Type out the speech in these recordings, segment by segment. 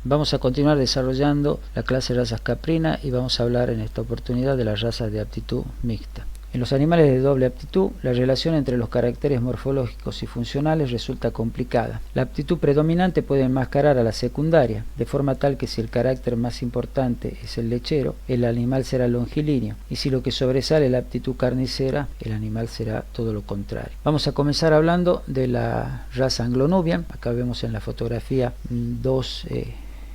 Vamos a continuar desarrollando la clase de razas caprina y vamos a hablar en esta oportunidad de las razas de aptitud mixta. En los animales de doble aptitud, la relación entre los caracteres morfológicos y funcionales resulta complicada. La aptitud predominante puede enmascarar a la secundaria, de forma tal que si el carácter más importante es el lechero, el animal será longilíneo, y si lo que sobresale es la aptitud carnicera, el animal será todo lo contrario. Vamos a comenzar hablando de la raza Anglo-Nubian. Acá vemos en la fotografía dos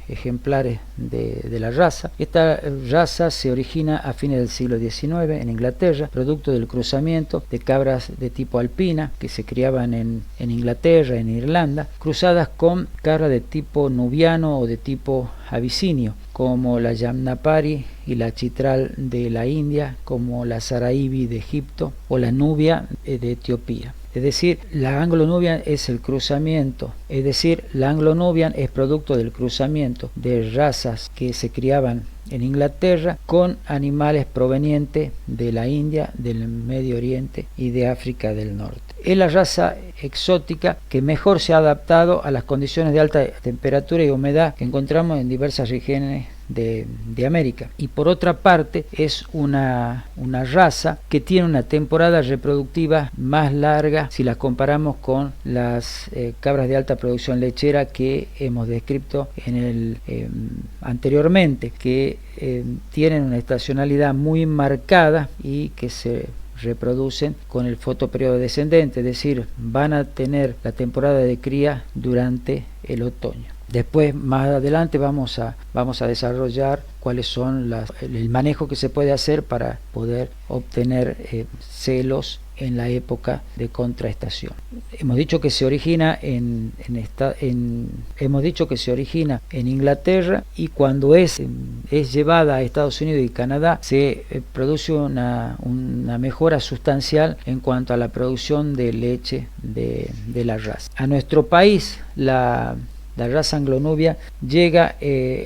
ejemplares de la raza. Esta raza se origina a fines del siglo XIX en Inglaterra, producto del cruzamiento de cabras de tipo alpina que se criaban en Inglaterra, en Irlanda, cruzadas con cabras de tipo nubiano o de tipo abisinio, como la Yamnapari y la Chitral de la India, como la Saraibi de Egipto o la Nubia de Etiopía. Es decir, la Anglo-Nubian es el cruzamiento, es decir, la Anglo-Nubian es producto del cruzamiento de razas que se criaban en Inglaterra con animales provenientes de la India, del Medio Oriente y de África del Norte. Es la raza exótica que mejor se ha adaptado a las condiciones de alta temperatura y humedad que encontramos en diversas regiones de América. Y por otra parte es una raza que tiene una temporada reproductiva más larga si la comparamos con las cabras de alta producción lechera que hemos descrito anteriormente, que tienen una estacionalidad muy marcada y que se reproducen con el fotoperiodo descendente, es decir, van a tener la temporada de cría durante el otoño. Después, más adelante, vamos a desarrollar cuáles son el manejo que se puede hacer para poder obtener celos en la época de contraestación. Hemos dicho que se origina en Inglaterra, y cuando es llevada a Estados Unidos y Canadá se produce una mejora sustancial en cuanto a la producción de leche de la raza. A nuestro país la raza Anglo-Nubian llega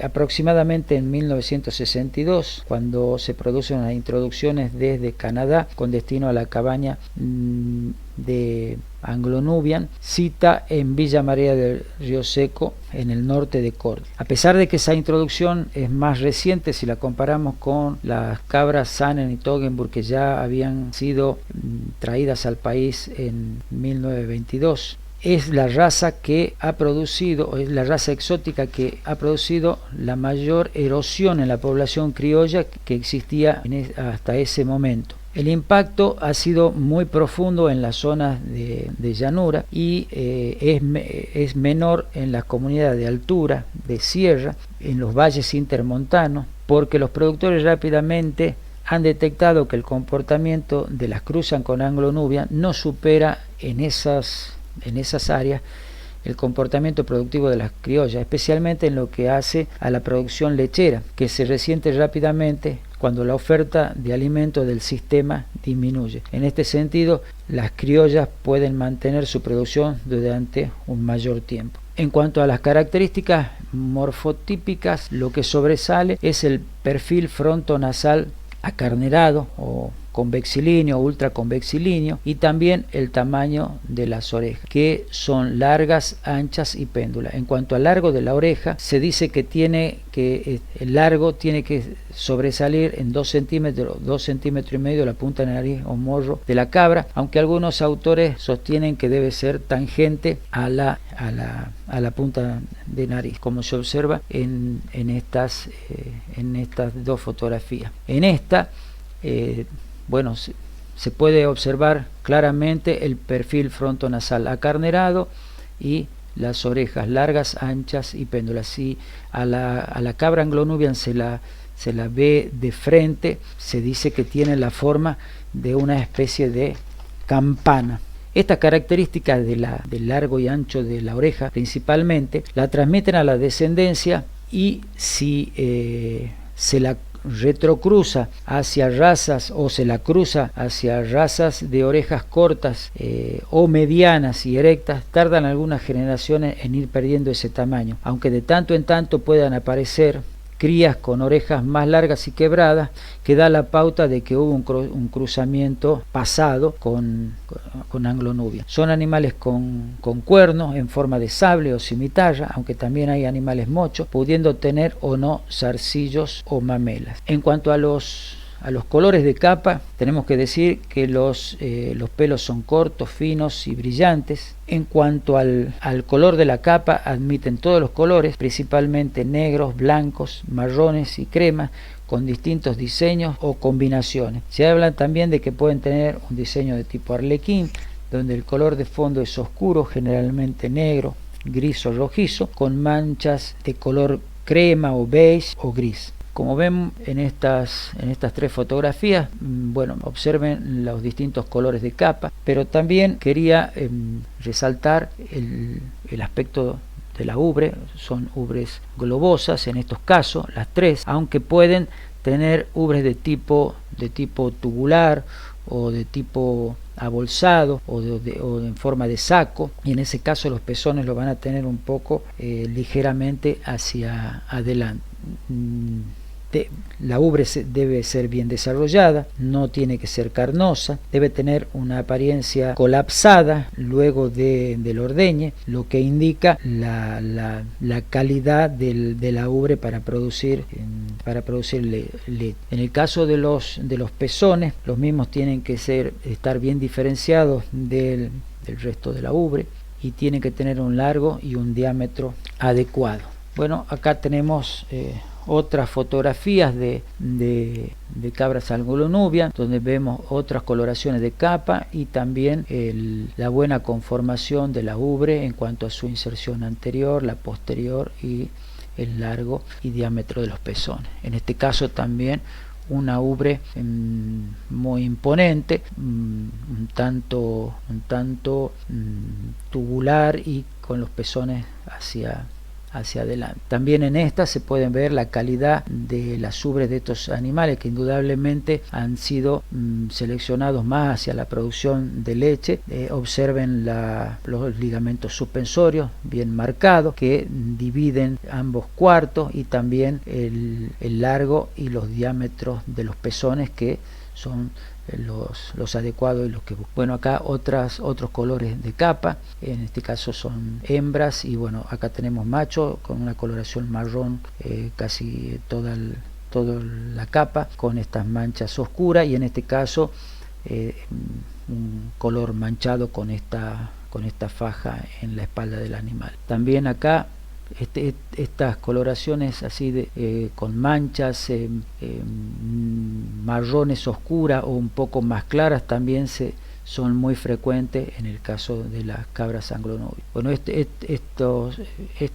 aproximadamente en 1962, cuando se producen las introducciones desde Canadá con destino a la cabaña de Anglo-Nubian, cita en Villa María del Río Seco, en el norte de Córdoba. A pesar de que esa introducción es más reciente si la comparamos con las cabras Saanen y Toggenburg que ya habían sido traídas al país en 1922. Es la raza exótica que ha producido la mayor erosión en la población criolla que existía hasta ese momento. El impacto ha sido muy profundo en las zonas de llanura y es menor en las comunidades de altura, de sierra, en los valles intermontanos, porque los productores rápidamente han detectado que el comportamiento de las cruzas con Anglo-Nubian no supera en esas áreas el comportamiento productivo de las criollas, especialmente en lo que hace a la producción lechera, que se resiente rápidamente cuando la oferta de alimento del sistema disminuye. En este sentido, las criollas pueden mantener su producción durante un mayor tiempo. En cuanto a las características morfotípicas, lo que sobresale es el perfil frontonasal acarnerado o convexilíneo, ultraconvexilíneo, y también el tamaño de las orejas, que son largas, anchas y péndulas. En cuanto al largo de la oreja, se dice que el largo tiene que sobresalir en 2 centímetros, 2 centímetros y medio la punta de nariz o morro de la cabra, aunque algunos autores sostienen que debe ser tangente a la punta de nariz, como se observa en estas dos fotografías. En esta se puede observar claramente el perfil frontonasal acarnerado y las orejas largas, anchas y péndulas. Si a la cabra Anglo-Nubian se la ve de frente, se dice que tiene la forma de una especie de campana. Esta característica del largo y ancho de la oreja principalmente la transmiten a la descendencia, y si se la retrocruza hacia razas o se la cruza hacia razas de orejas cortas o medianas y erectas, tardan algunas generaciones en ir perdiendo ese tamaño, aunque de tanto en tanto puedan aparecer crías con orejas más largas y quebradas, que da la pauta de que hubo un cruzamiento pasado con Anglo-Nubia. Son animales con cuernos en forma de sable o cimitarra, aunque también hay animales mochos, pudiendo tener o no zarcillos o mamelas. En cuanto a los colores de capa, tenemos que decir que los pelos son cortos, finos y brillantes. En cuanto al color de la capa, admiten todos los colores, principalmente negros, blancos, marrones y cremas, con distintos diseños o combinaciones. Se habla también de que pueden tener un diseño de tipo arlequín, donde el color de fondo es oscuro, generalmente negro, gris o rojizo, con manchas de color crema o beige o gris. Como ven en estas tres fotografías, bueno, observen los distintos colores de capa, pero también quería resaltar el aspecto de la ubre. Son ubres globosas en estos casos, las tres, aunque pueden tener ubres de tipo tubular o de tipo abolsado o en forma de saco, y en ese caso los pezones lo van a tener un poco ligeramente hacia adelante. La ubre debe ser bien desarrollada, no tiene que ser carnosa, debe tener una apariencia colapsada luego del ordeñe, lo que indica la calidad de la ubre para producir leche. En el caso de los pezones, los mismos tienen que estar bien diferenciados del resto de la ubre y tienen que tener un largo y un diámetro adecuado. Bueno, acá tenemos otras fotografías de cabras Anglo-Nubia, donde vemos otras coloraciones de capa y también la buena conformación de la ubre en cuanto a su inserción anterior, la posterior y el largo y diámetro de los pezones. En este caso también una ubre muy imponente, un tanto tubular y con los pezones hacia adelante. También en esta se pueden ver la calidad de las ubres de estos animales, que indudablemente han sido seleccionados más hacia la producción de leche. Observen los ligamentos suspensorios bien marcados que dividen ambos cuartos, y también el largo y los diámetros de los pezones, que son los adecuados y los que buscan. Bueno, acá otros colores de capa, en este caso son hembras, y bueno, acá tenemos machos con una coloración marrón casi toda la capa, con estas manchas oscuras, y en este caso un color manchado con esta faja en la espalda del animal. También acá estas coloraciones así con manchas marrones oscuras o un poco más claras también son muy frecuentes en el caso de las cabras Anglo-Nubian. Bueno, este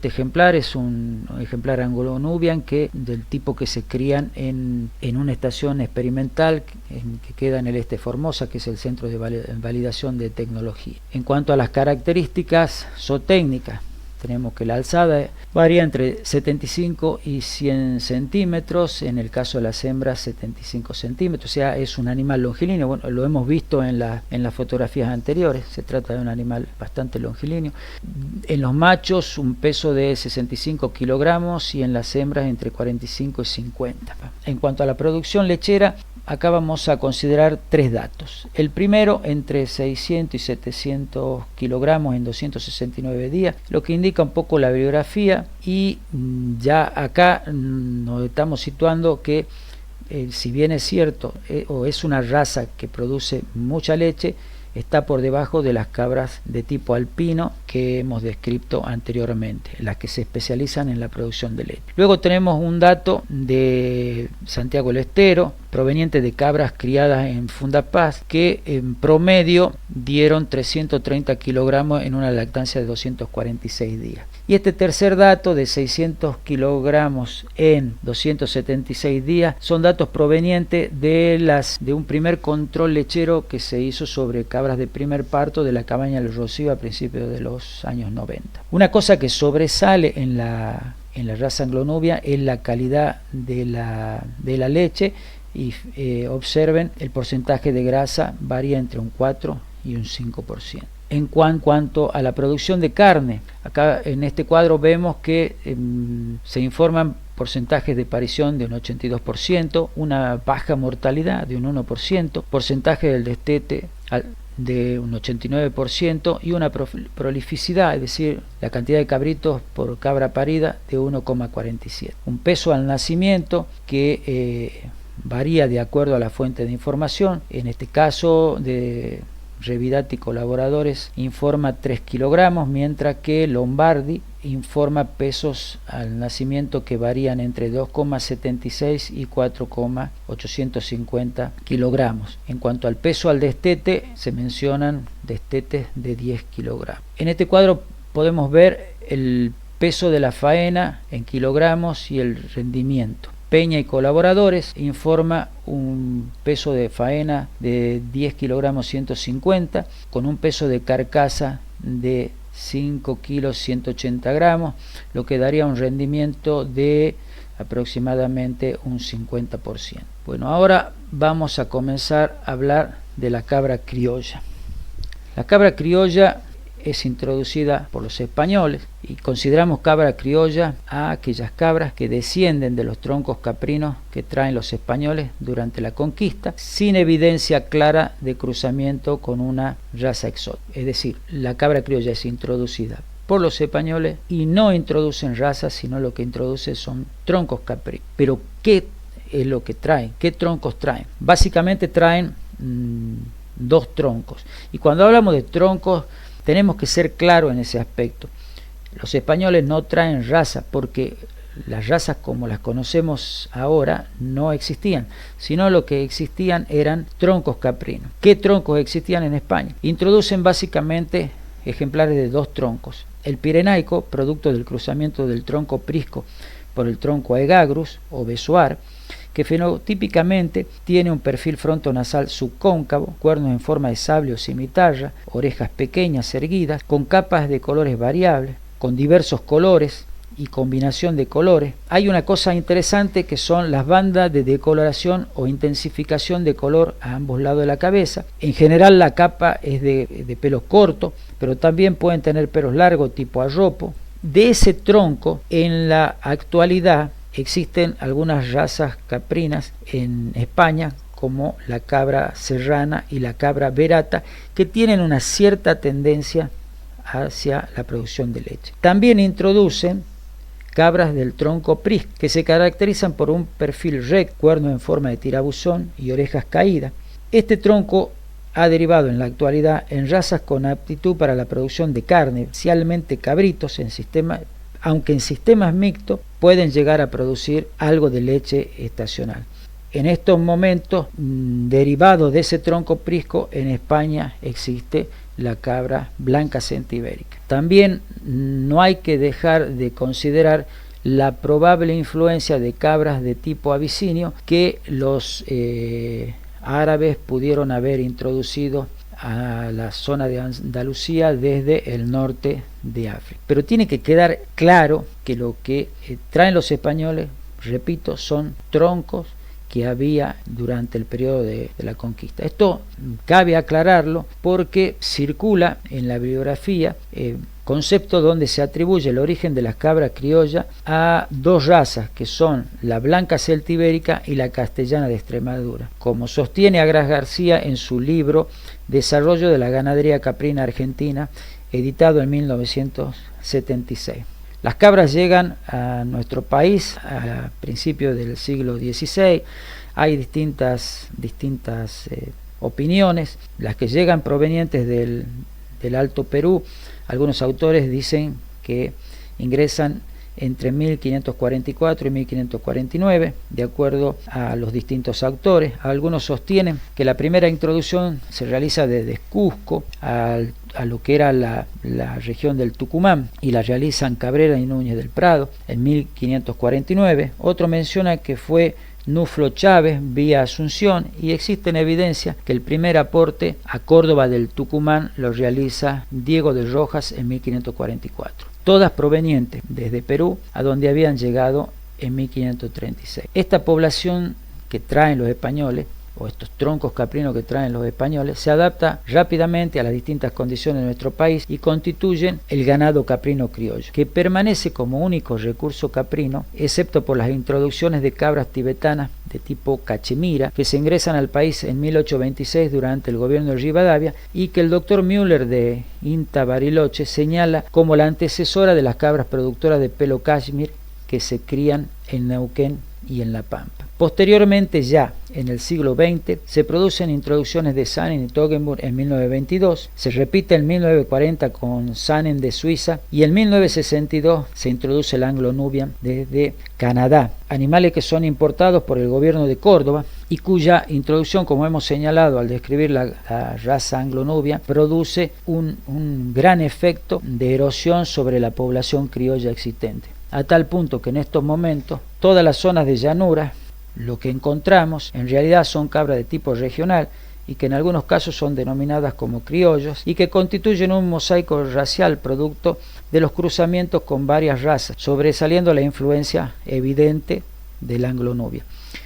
ejemplar es un ejemplar Anglo-Nubian del tipo que se crían en una estación experimental que queda en el este de Formosa, que es el Centro de Validación de Tecnología. En cuanto a las características zootécnicas, tenemos que la alzada varía entre 75 y 100 centímetros, en el caso de las hembras 75 centímetros, o sea, es un animal longilíneo. Bueno, lo hemos visto en las fotografías anteriores, se trata de un animal bastante longilíneo. En los machos un peso de 65 kilogramos y en las hembras entre 45 y 50. En cuanto a la producción lechera, acá vamos a considerar tres datos. El primero, entre 600 y 700 kilogramos en 269 días, lo que indica un poco la biografía, y ya acá nos estamos situando que si bien es cierto o es una raza que produce mucha leche, está por debajo de las cabras de tipo alpino que hemos descrito anteriormente, las que se especializan en la producción de leche. Luego tenemos un dato de Santiago del Estero, proveniente de cabras criadas en Fundapaz, que en promedio dieron 330 kilogramos en una lactancia de 246 días. Y este tercer dato de 600 kilogramos en 276 días son datos provenientes de un primer control lechero que se hizo sobre cabras de primer parto de la cabaña del Rocío a principios de los años 90. Una cosa que sobresale en la raza Anglo-Nubia es la calidad de la leche, y observen el porcentaje de grasa varía entre un 4 y un 5%. En cuanto a la producción de carne, acá en este cuadro vemos que se informan porcentajes de aparición de un 82%, una baja mortalidad de un 1%, porcentaje del destete de un 89% y una prolificidad, es decir, la cantidad de cabritos por cabra parida de 1,47. Un peso al nacimiento que varía de acuerdo a la fuente de información. En este caso de Revidati Colaboradores informa 3 kilogramos, mientras que Lombardi informa pesos al nacimiento que varían entre 2,76 y 4,850 kilogramos. En cuanto al peso al destete, se mencionan destetes de 10 kilogramos. En este cuadro podemos ver el peso de la faena en kilogramos y el rendimiento. Peña y Colaboradores informa un peso de faena de 10 kilogramos 150 con un peso de carcasa de 5 kilos 180 gramos, lo que daría un rendimiento de aproximadamente un 50%. Bueno, ahora vamos a comenzar a hablar de la cabra criolla. La cabra criolla es introducida por los españoles y consideramos cabra criolla a aquellas cabras que descienden de los troncos caprinos que traen los españoles durante la conquista, sin evidencia clara de cruzamiento con una raza exótica. Es decir, la cabra criolla es introducida por los españoles y no introducen razas, sino lo que introduce son troncos caprinos. Pero ¿qué es lo que traen? ¿Qué troncos traen? Básicamente traen dos troncos. Y cuando hablamos de troncos, tenemos que ser claros en ese aspecto. Los españoles no traen raza porque las razas como las conocemos ahora no existían, sino lo que existían eran troncos caprinos. ¿Qué troncos existían en España? Introducen básicamente ejemplares de dos troncos. El pirenaico, producto del cruzamiento del tronco prisco por el tronco aegagrus o besoar, que fenotípicamente tiene un perfil frontonasal subcóncavo, cuernos en forma de sable o cimitarra, orejas pequeñas erguidas, con capas de colores variables, con diversos colores y combinación de colores. Hay una cosa interesante que son las bandas de decoloración o intensificación de color a ambos lados de la cabeza. En general la capa es de pelos cortos, pero también pueden tener pelos largos tipo arropo. De ese tronco, en la actualidad, existen algunas razas caprinas en España, como la cabra serrana y la cabra verata, que tienen una cierta tendencia hacia la producción de leche. También introducen cabras del tronco prisco, que se caracterizan por un perfil recto, cuerno en forma de tirabuzón y orejas caídas. Este tronco ha derivado en la actualidad en razas con aptitud para la producción de carne, especialmente cabritos, aunque en sistemas mixtos pueden llegar a producir algo de leche estacional. En estos momentos, derivado de ese tronco prisco, en España existe la cabra blanca centibérica. También no hay que dejar de considerar la probable influencia de cabras de tipo abisinio que los árabes pudieron haber introducido a la zona de Andalucía desde el norte de África. Pero tiene que quedar claro que lo que traen los españoles, repito, son troncos que había durante el periodo de la conquista. Esto cabe aclararlo porque circula en la bibliografía concepto donde se atribuye el origen de las cabras criollas a dos razas que son la blanca celtibérica y la castellana de Extremadura, como sostiene Agras García en su libro Desarrollo de la ganadería caprina argentina, editado en 1976. Las cabras llegan a nuestro país a principios del siglo XVI. Hay distintas opiniones. Las que llegan provenientes del Alto Perú, algunos autores dicen que ingresan entre 1544 y 1549, de acuerdo a los distintos autores. Algunos sostienen que la primera introducción se realiza desde Cusco a lo que era la región del Tucumán, y la realizan Cabrera y Núñez del Prado en 1549. Otro menciona que fue Nuflo Chávez vía Asunción, y existen evidencias que el primer aporte a Córdoba del Tucumán lo realiza Diego de Rojas en 1544. Todas provenientes desde Perú, a donde habían llegado en 1536. Esta población que traen los españoles o estos troncos caprinos que traen los españoles, se adapta rápidamente a las distintas condiciones de nuestro país y constituyen el ganado caprino criollo, que permanece como único recurso caprino, excepto por las introducciones de cabras tibetanas de tipo cachemira, que se ingresan al país en 1826 durante el gobierno de Rivadavia y que el doctor Müller de INTA Bariloche señala como la antecesora de las cabras productoras de pelo cashmere que se crían en Neuquén y en La Pampa. Posteriormente, ya en el siglo XX, se producen introducciones de Saanen y Toggenburg en 1922, se repite en 1940 con Saanen de Suiza y en 1962 se introduce el Anglo-Nubian desde Canadá, animales que son importados por el gobierno de Córdoba y cuya introducción, como hemos señalado al describir la raza Anglo-Nubian, produce un gran efecto de erosión sobre la población criolla existente, a tal punto que en estos momentos todas las zonas de llanura, lo que encontramos en realidad son cabras de tipo regional y que en algunos casos son denominadas como criollos y que constituyen un mosaico racial producto de los cruzamientos con varias razas, sobresaliendo la influencia evidente del Anglo-Nubia.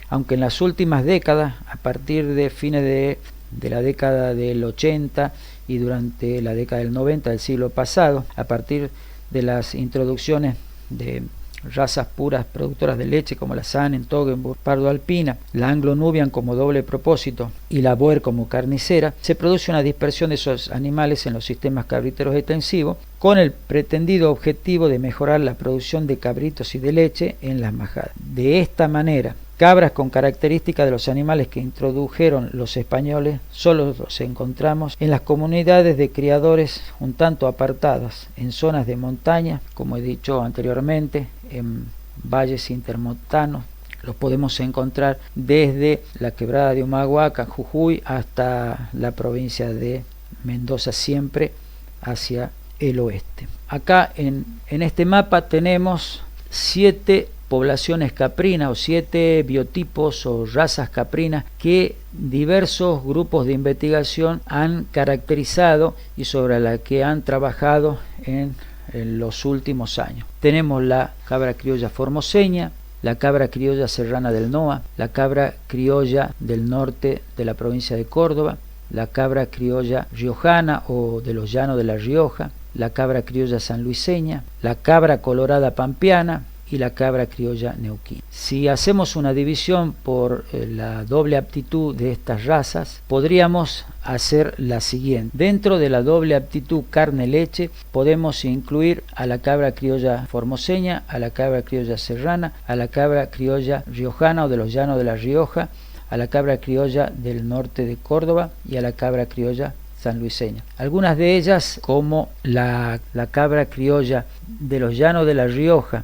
Aunque en las últimas décadas, a partir de fines de la década del 80 y durante la década del 90 del siglo pasado, a partir de las introducciones de razas puras productoras de leche como la Saanen, Toggenburg, Pardo Alpina, la Anglo-Nubian como doble propósito y la Boer como carnicera, se produce una dispersión de esos animales en los sistemas cabriteros extensivos con el pretendido objetivo de mejorar la producción de cabritos y de leche en las majadas. De esta manera, cabras con características de los animales que introdujeron los españoles solo los encontramos en las comunidades de criadores un tanto apartadas, en zonas de montaña, como he dicho anteriormente, en valles intermontanos. Los podemos encontrar desde la quebrada de Humahuaca, Jujuy, hasta la provincia de Mendoza, siempre hacia el oeste. Acá en este mapa tenemos 7 poblaciones caprinas o 7 biotipos o razas caprinas que diversos grupos de investigación han caracterizado y sobre la que han trabajado en los últimos años. Tenemos la cabra criolla formoseña, la cabra criolla serrana del NOA, la cabra criolla del norte de la provincia de Córdoba, la cabra criolla riojana o de los llanos de La Rioja, la cabra criolla sanluiseña, la cabra colorada pampeana y la cabra criolla neuquina. Si hacemos una división por la doble aptitud de estas razas, podríamos hacer la siguiente. Dentro de la doble aptitud carne-leche podemos incluir a la cabra criolla formoseña, a la cabra criolla serrana, a la cabra criolla riojana o de los llanos de La Rioja, a la cabra criolla del norte de Córdoba y a la cabra criolla sanluiseña. Algunas de ellas, como la cabra criolla de los llanos de La Rioja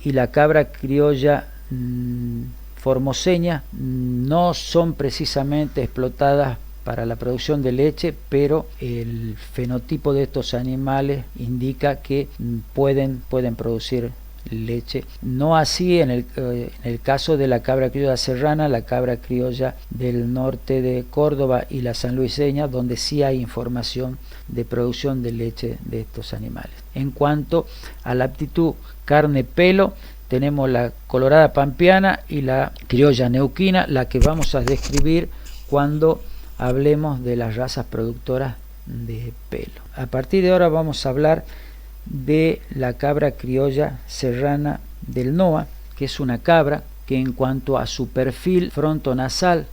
y la cabra criolla formoseña, no son precisamente explotadas para la producción de leche, pero el fenotipo de estos animales indica que pueden producir leche. No así en el caso de la cabra criolla serrana, la cabra criolla del norte de Córdoba y la sanluiseña, donde sí hay información de producción de leche de estos animales. En cuanto a la aptitud carne-pelo, tenemos la colorada pampeana y la criolla neuquina, la que vamos a describir cuando hablemos de las razas productoras de pelo. A partir de ahora vamos a hablar de la cabra criolla serrana del NOA, que es una cabra que en cuanto a su perfil frontonasal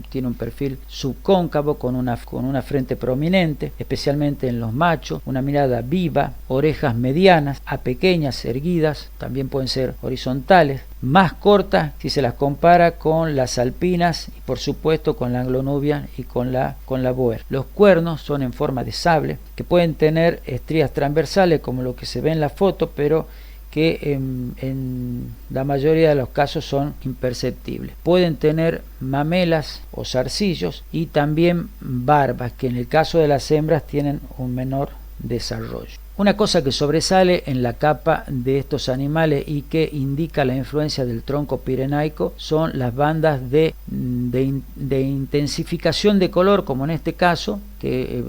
tiene un perfil subcóncavo con una frente prominente, especialmente en los machos, una mirada viva, orejas medianas a pequeñas, erguidas, también pueden ser horizontales, más cortas si se las compara con las alpinas y por supuesto con la Anglo-Nubian y con la Boer. Los cuernos son en forma de sable, que pueden tener estrías transversales como lo que se ve en la foto, pero que en la mayoría de los casos son imperceptibles. Pueden tener mamelas o zarcillos y también barbas, que en el caso de las hembras tienen un menor desarrollo. Una cosa que sobresale en la capa de estos animales y que indica la influencia del tronco pirenaico son las bandas de intensificación de color, como en este caso, que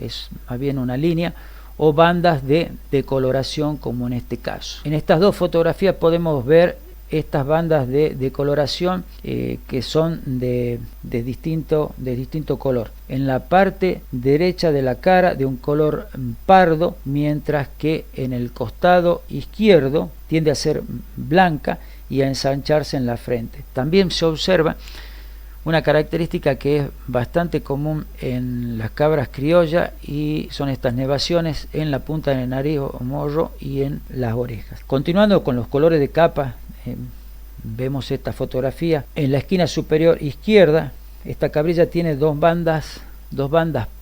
es más bien una línea, o bandas de decoloración, como en este caso. En estas dos fotografías podemos ver estas bandas de coloración que son de distinto color. En la parte derecha de la cara de un color pardo, mientras que en el costado izquierdo tiende a ser blanca y a ensancharse en la frente. También se observa una característica que es bastante común en las cabras criollas, y son estas nevaciones en la punta de la nariz o morro y en las orejas. Continuando con los colores de capa, vemos esta fotografía. En la esquina superior izquierda, esta cabrilla tiene dos bandas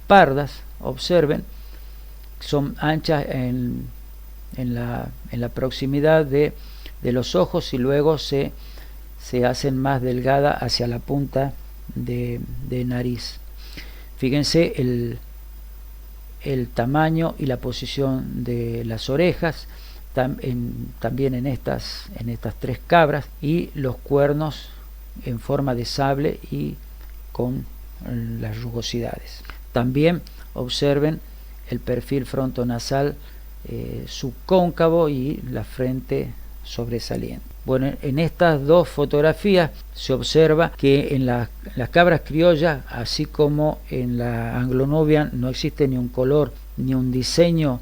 pardas. Observen, son anchas en la proximidad de los ojos, y luego se hacen más delgadas hacia la punta de nariz. Fíjense el tamaño y la posición de las orejas, también en estas tres cabras, y los cuernos en forma de sable y con las rugosidades. También observen el perfil frontonasal subcóncavo y la frente sobresaliente. Bueno, en estas dos fotografías se observa que en las cabras criollas, así como en la Anglo-Nubian, no existe ni un color ni un diseño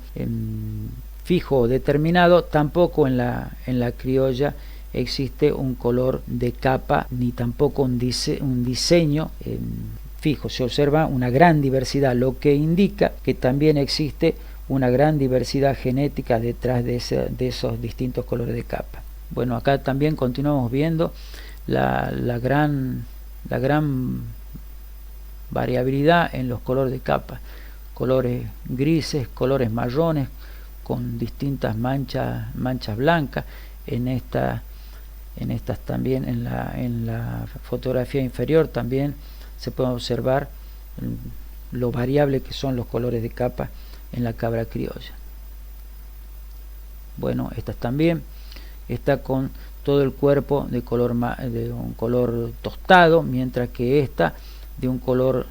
fijo o determinado. Tampoco en la criolla existe un color de capa ni tampoco un diseño fijo. Se observa una gran diversidad, lo que indica que también existe una gran diversidad genética detrás de esos distintos colores de capa. Bueno, acá también continuamos viendo la gran variabilidad en los colores de capa. Colores grises, colores marrones con distintas manchas blancas. En estas también, en la fotografía inferior también se puede observar lo variable que son los colores de capa en la cabra criolla. Bueno, estas también está con todo el cuerpo de un color tostado, mientras que esta de un color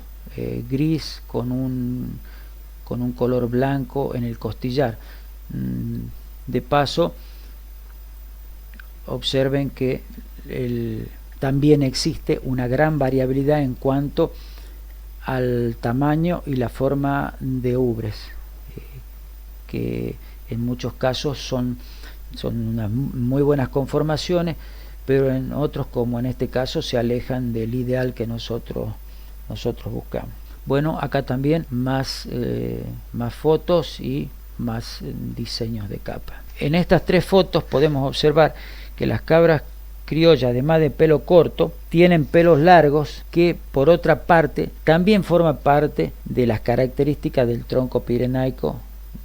gris con un color blanco en el costillar. De paso, observen que también existe una gran variabilidad en cuanto al tamaño y la forma de ubres, que en muchos casos son unas muy buenas conformaciones, pero en otros, como en este caso, se alejan del ideal que nosotros buscamos. Bueno, acá también más fotos y más diseños de capa. En estas tres fotos podemos observar que las cabras criollas, además de pelo corto, tienen pelos largos, que por otra parte también forma parte de las características del tronco pirenaico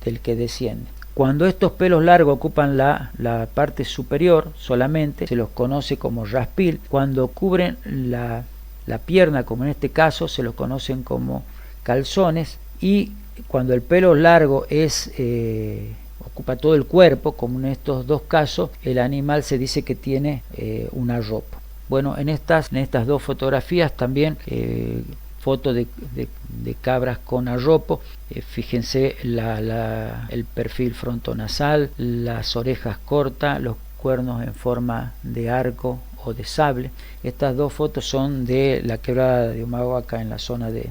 del que desciende. Cuando estos pelos largos ocupan la parte superior solamente, se los conoce como raspil. Cuando cubren la pierna, como en este caso, se los conocen como calzones. Y cuando el pelo largo ocupa todo el cuerpo, como en estos dos casos, el animal se dice que tiene una ropa. Bueno, en estas dos fotografías también fotos de cabras con arropo. Fíjense el perfil frontonasal, las orejas cortas, los cuernos en forma de arco o de sable. Estas dos fotos son de la quebrada de Humahuaca, en la zona de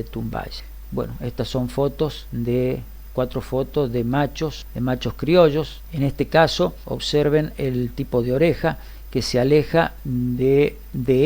Tumballe. Bueno, estas son cuatro fotos de machos criollos. En este caso, observen el tipo de oreja que se aleja de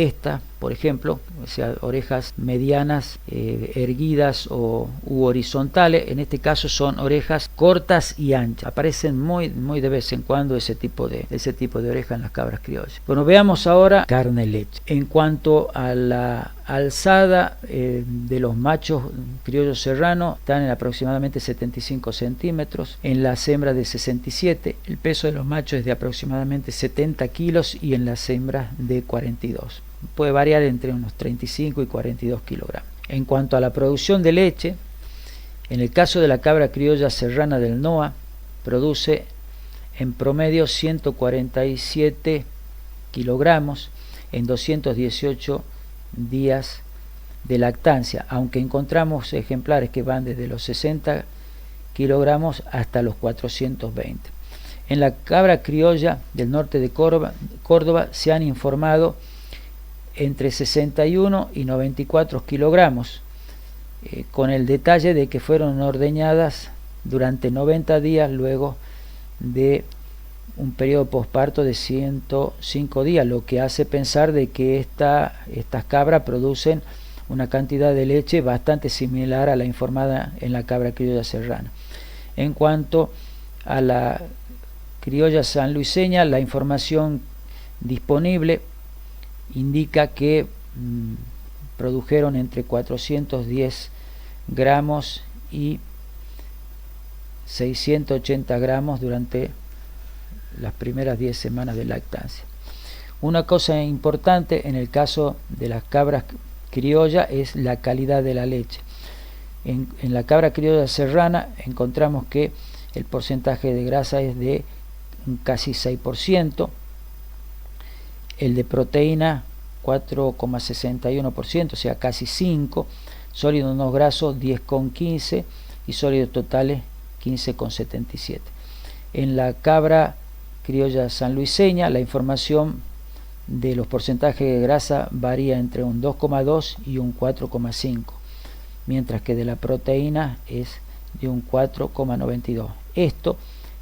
esta, por ejemplo, o sea, orejas medianas, erguidas u horizontales. En este caso son orejas cortas y anchas. Aparecen muy de vez en cuando ese tipo de oreja en las cabras criollas. Bueno, veamos ahora carne leche. En cuanto a la alzada de los machos criollos serranos, están en aproximadamente 75 centímetros, en las hembras de 67, el peso de los machos es de aproximadamente 70 kilos y en las hembras de 42. Puede variar entre unos 35 y 42 kilogramos. En cuanto a la producción de leche, en el caso de la cabra criolla serrana del NOA, produce en promedio 147 kilogramos en 218 días de lactancia, aunque encontramos ejemplares que van desde los 60 kilogramos hasta los 420. En la cabra criolla del norte de Córdoba se han informado entre 61 y 94 kilogramos, con el detalle de que fueron ordeñadas durante 90 días luego de un periodo posparto de 105 días, lo que hace pensar de que estas cabras producen una cantidad de leche bastante similar a la informada en la cabra criolla serrana. En cuanto a la criolla sanluiseña, la información disponible indica que produjeron entre 410 gramos y 680 gramos durante las primeras 10 semanas de lactancia. Una cosa importante en el caso de las cabras criolla es la calidad de la leche. En la cabra criolla serrana encontramos que el porcentaje de grasa es de casi 6%, el de proteína 4,61%, o sea casi 5%, sólidos no grasos 10,15% y sólidos totales 15,77%. En la cabra criolla sanluiseña la información de los porcentajes de grasa varía entre un 2,2 y un 4,5, mientras que de la proteína es de un 4,92. Esto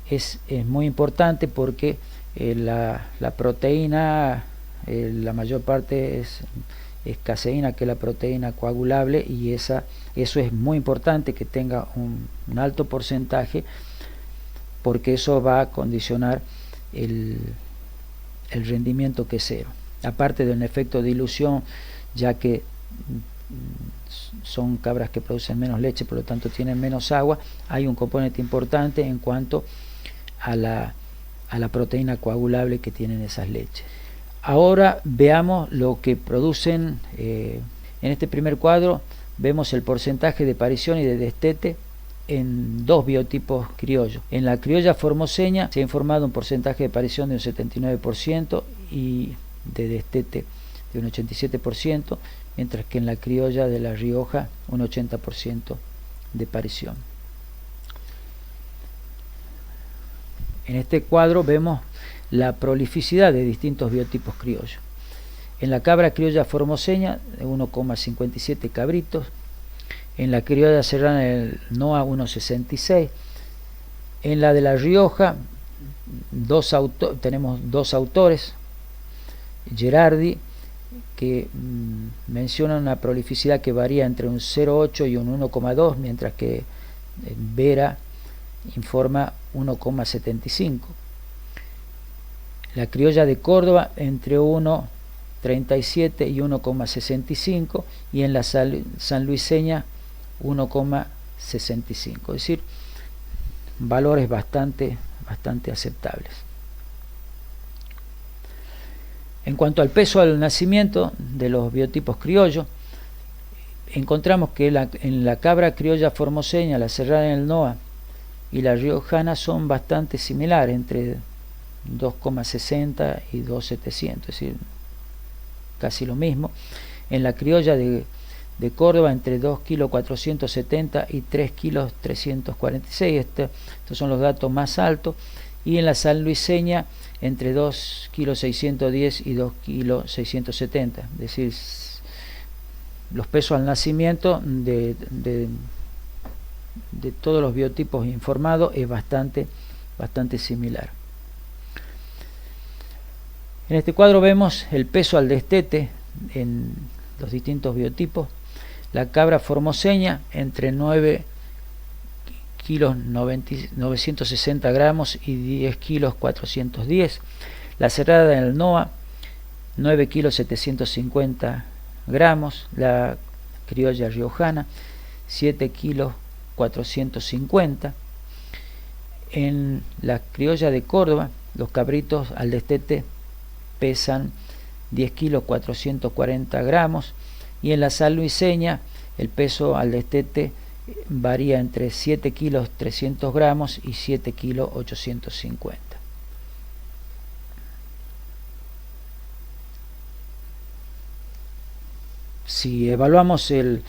es muy importante porque la proteína, la mayor parte es caseína, que es la proteína coagulable, y eso es muy importante que tenga un alto porcentaje, porque eso va a condicionar el rendimiento quesero, aparte de un efecto de dilución, ya que son cabras que producen menos leche, por lo tanto tienen menos agua. Hay un componente importante en cuanto a la proteína coagulable que tienen esas leches. Ahora veamos lo que producen. En este primer cuadro vemos el porcentaje de parición y de destete en dos biotipos criollos. En la criolla formoseña se ha informado un porcentaje de parición de un 79% y de destete de un 87%, mientras que en la criolla de La Rioja un 80% de parición. En este cuadro vemos la prolificidad de distintos biotipos criollos. En la cabra criolla formoseña 1,57 cabritos, en la criolla serrana del NOA 1,66, en la de La Rioja tenemos dos autores, Gerardi, que menciona una prolificidad que varía entre un 0,8 y un 1,2, mientras que Vera informa 1,75. La criolla de Córdoba entre 1,37 y 1,65, y en la sanluiseña 1,65, es decir, valores bastante aceptables. En cuanto al peso al nacimiento de los biotipos criollos, encontramos que en la cabra criolla formoseña, la serrana del NOA y la riojana son bastante similares, entre 2,60 y 2,700, es decir, casi lo mismo. En la criolla de Córdoba entre 2,470 kg y 3,346 kg, estos son los datos más altos, y en la sanluiseña entre 2,610 kg y 2,670 kg, es decir, los pesos al nacimiento de todos los biotipos informados es bastante similar. En este cuadro vemos el peso al destete en los distintos biotipos. La cabra formoseña entre 9 kilos 960 gramos y 10 kilos 410. La serrana del NOA 9 kilos 750 gramos. La criolla riojana 7 kilos 450. En la criolla de Córdoba los cabritos al destete pesan 10 kilos 440 gramos, y en la sanluiseña el peso al destete varía entre 7 kilos 300 gramos y 7 kilos 850. Si evaluamos en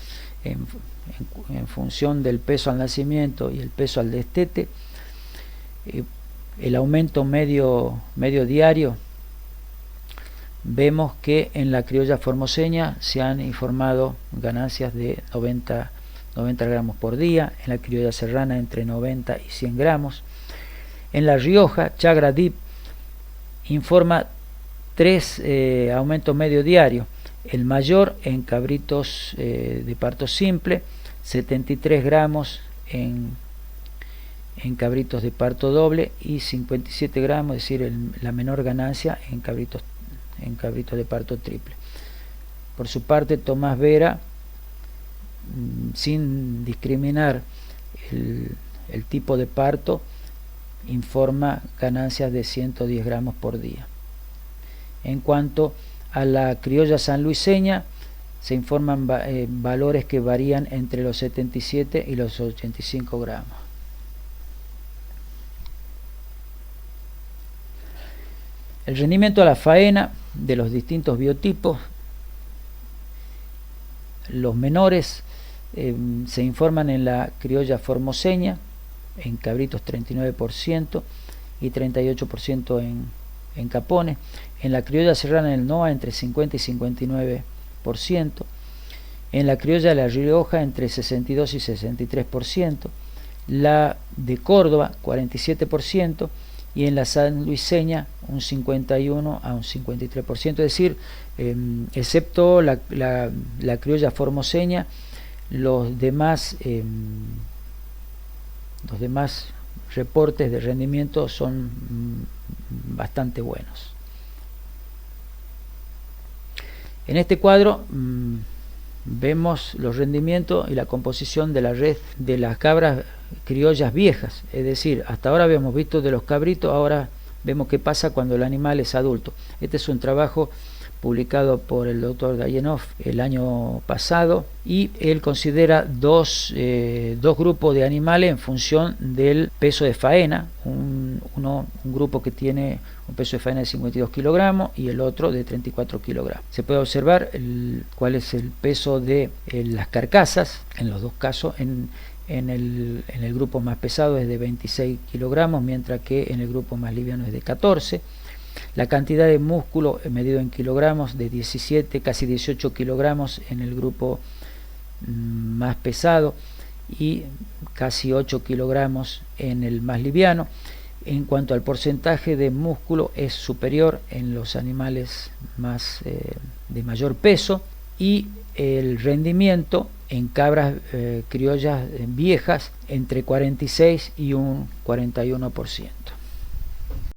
función del peso al nacimiento y el peso al destete, el aumento medio diario vemos que en la criolla formoseña se han informado ganancias de 90 gramos por día, en la criolla serrana entre 90 y 100 gramos. En La Rioja, Chagra Deep informa 3 aumentos medio diarios. El mayor en cabritos de parto simple, 73 gramos en cabritos de parto doble y 57 gramos, es decir, la menor ganancia en cabritos de parto triple. Por su parte, Tomás Vera, sin discriminar el tipo de parto, informa ganancias de 110 gramos por día. En cuanto a la criolla sanluiseña, se informan valores que varían entre los 77 y los 85 gramos. El rendimiento a la faena de los distintos biotipos, los menores se informan en la criolla formoseña, en cabritos 39% y 38% en capones, en la criolla serrana en el NOA entre 50 y 59%, en la criolla de La Rioja entre 62 y 63%, la de Córdoba 47%, y en la sanluiseña un 51 a un 53%, es decir, excepto la criolla formoseña, los demás reportes de rendimiento son bastante buenos. En este cuadro vemos los rendimientos y la composición de la red de las cabras criollas viejas, es decir, hasta ahora habíamos visto de los cabritos, ahora vemos qué pasa cuando el animal es adulto. Este es un trabajo publicado por el doctor Gayenov el año pasado, y él considera dos grupos de animales en función del peso de faena, un grupo que tiene un peso de faena de 52 kilogramos y el otro de 34 kilogramos. Se puede observar cuál es el peso de las carcasas, en los dos casos. En el grupo más pesado es de 26 kilogramos, mientras que en el grupo más liviano es de 14. La cantidad de músculo medido en kilogramos de 17, casi 18 kilogramos en el grupo más pesado y casi 8 kilogramos en el más liviano. En cuanto al porcentaje de músculo, es superior en los animales de mayor peso, y el rendimiento en cabras criollas viejas entre 46 y un 41%.